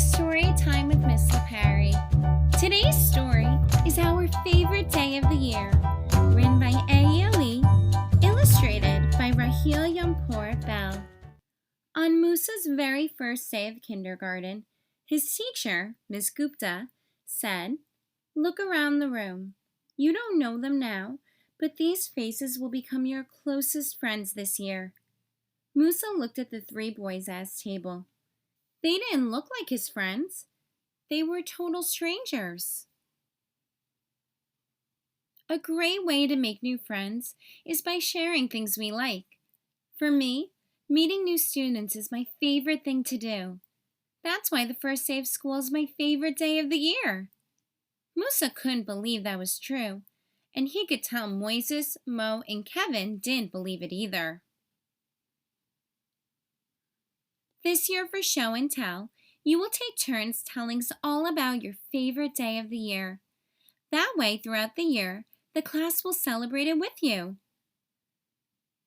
Story Time with Miss LaPerry. Today's story is Our Favorite Day of the Year, written by Aloud, illustrated by Raheel Yampor Bell. On Musa's very first day of kindergarten, his teacher, Miss Gupta, said, "Look around the room. You don't know them now, but these faces will become your closest friends this year." Musa looked at the three boys at his table. They didn't look like his friends. They were total strangers. A great way to make new friends is by sharing things we like. For me, meeting new students is my favorite thing to do. That's why the first day of school is my favorite day of the year. Musa couldn't believe that was true, and he could tell Moises, Mo, and Kevin didn't believe it either. This year for Show and Tell, you will take turns telling us all about your favorite day of the year. That way, throughout the year, the class will celebrate it with you.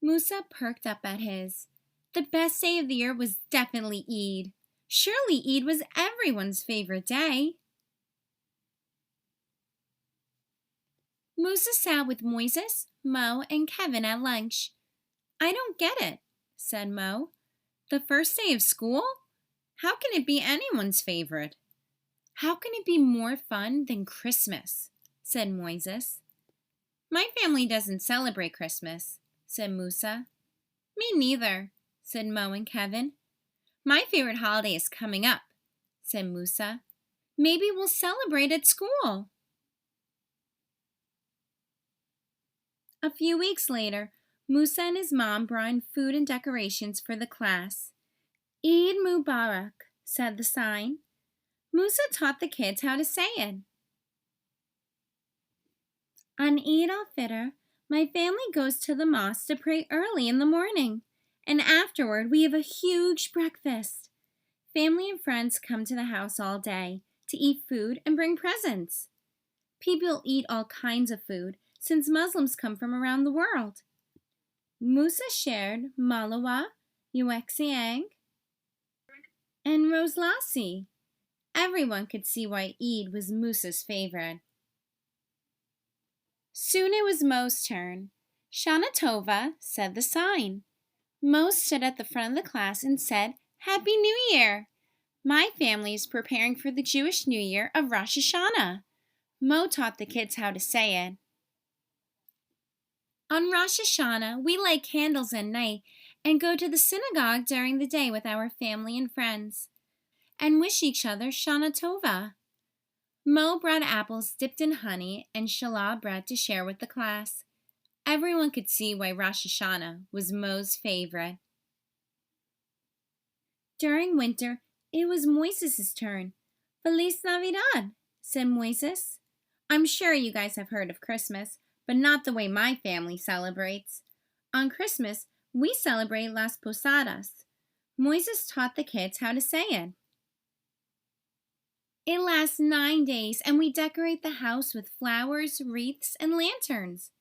Musa perked up at his. The best day of the year was definitely Eid. Surely Eid was everyone's favorite day. Musa sat with Moises, Mo, and Kevin at lunch. "I don't get it," said Mo. "The first day of school? How can it be anyone's favorite?" "How can it be more fun than Christmas?" said Moises. "My family doesn't celebrate Christmas," said Musa. "Me neither," said Mo and Kevin. "My favorite holiday is coming up," said Musa. "Maybe we'll celebrate at school." A few weeks later, Musa and his mom brought in food and decorations for the class. "Eid Mubarak," said the sign. Musa taught the kids how to say it. On Eid al-Fitr, my family goes to the mosque to pray early in the morning, and afterward we have a huge breakfast. Family and friends come to the house all day to eat food and bring presents. People eat all kinds of food since Muslims come from around the world. Musa shared malawa, uexiang, and rose lassi. Everyone could see why Eid was Musa's favorite. Soon it was Mo's turn. "Shana Tova," said the sign. Mo stood at the front of the class and said, "Happy New Year!" My family is preparing for the Jewish New Year of Rosh Hashanah. Mo taught the kids how to say it. On Rosh Hashanah, we light candles at night and go to the synagogue during the day with our family and friends, and wish each other Shana Tova. Mo brought apples dipped in honey and challah bread to share with the class. Everyone could see why Rosh Hashanah was Mo's favorite. During winter, it was Moises' turn. "Feliz Navidad," said Moises. "I'm sure you guys have heard of Christmas, but not the way my family celebrates. On Christmas, we celebrate Las Posadas." Moises taught the kids how to say it. "It lasts 9 days, and we decorate the house with flowers, wreaths, and lanterns.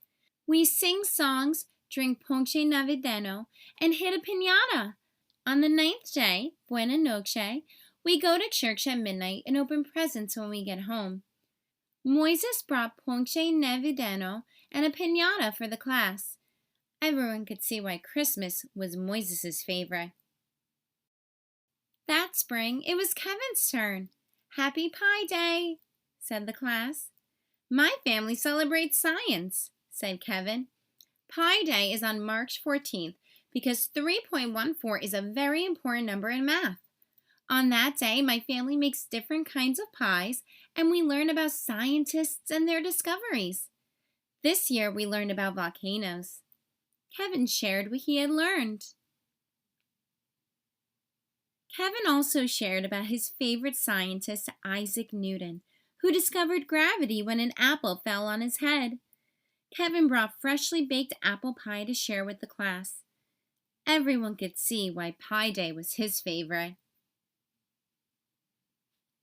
We sing songs, drink ponche navideño, and hit a piñata. On the 9th day, Buena Noche, we go to church at midnight and open presents when we get home." Moises brought ponche navideño and a piñata for the class. Everyone could see why Christmas was Moises' favorite. That spring, it was Kevin's turn. "Happy Pi Day," said the class. "My family celebrates science," said Kevin. "Pi Day is on March 14th because 3.14 is a very important number in math. On that day, my family makes different kinds of pies, and we learn about scientists and their discoveries. This year, we learned about volcanoes." Kevin shared what he had learned. Kevin also shared about his favorite scientist, Isaac Newton, who discovered gravity when an apple fell on his head. Kevin brought freshly baked apple pie to share with the class. Everyone could see why Pi Day was his favorite.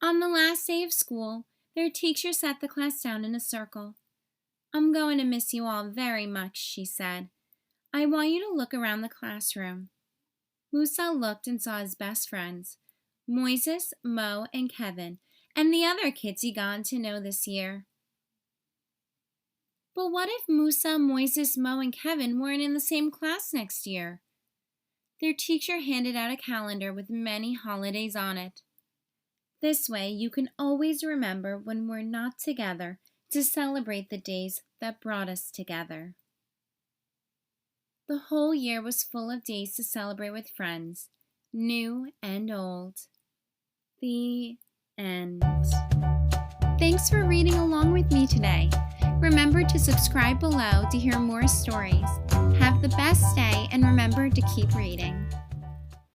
On the last day of school, their teacher sat the class down in a circle. "I'm going to miss you all very much," she said. "I want you to look around the classroom." Musa looked and saw his best friends, Moises, Mo, and Kevin, and the other kids he got to know this year. But what if Musa, Moises, Mo, and Kevin weren't in the same class next year? Their teacher handed out a calendar with many holidays on it. This way, you can always remember when we're not together to celebrate the days that brought us together. The whole year was full of days to celebrate with friends, new and old. The end. Thanks for reading along with me today. Remember to subscribe below to hear more stories. Have the best day and remember to keep reading.